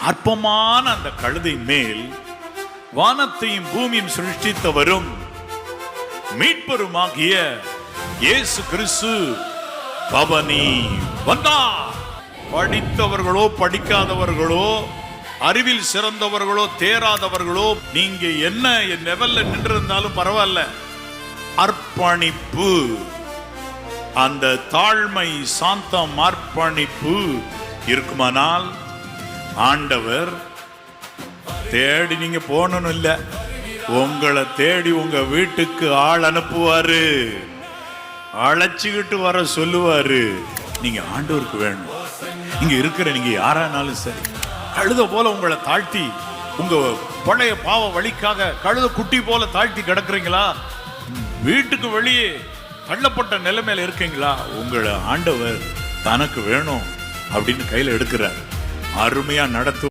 அற்பமான அந்த கழுதை மேல் வானத்தையும் பூமியும் சிருஷ்டித்தவரும் மீட்பருமாகிய இயேசு கிறிஸ்து பவனி வந்தார். படித்தவர்களோ படிக்காதவர்களோ, அறிவில் சிறந்தவர்களோ தேராதவர்களோ, நீங்க என்ன லெவல்ல நின்றிருந்தாலும் பரவாயில்ல, அர்ப்பணிப்பு, அந்த தாழ்மை, சாந்தம், அர்ப்பணிப்பு இருக்குமானால் ஆண்டவர் தேடி நீங்க போகணும் இல்ல, உங்களை தேடி உங்க வீட்டுக்கு ஆள் அனுப்புவாரு, அழைச்சிக்கிட்டு வர சொல்லுவாரு. நீங்க ஆண்டவருக்கு வேணும். இங்க இருக்கிற நீங்க யாரானாலும் சரி, கழுத போல உங்களை தாழ்த்தி, உங்க பழைய பாவ வழிக்காக கழுத குட்டி போல தாழ்த்தி கிடக்குறீங்களா? வீட்டுக்கு வெளியே தள்ளப்பட்ட நிலைமையில இருக்கீங்களா? உங்களை ஆண்டவர் தனக்கு வேணும் அப்படின்னு கையில எடுக்கிறார். அருமையா நடத்து.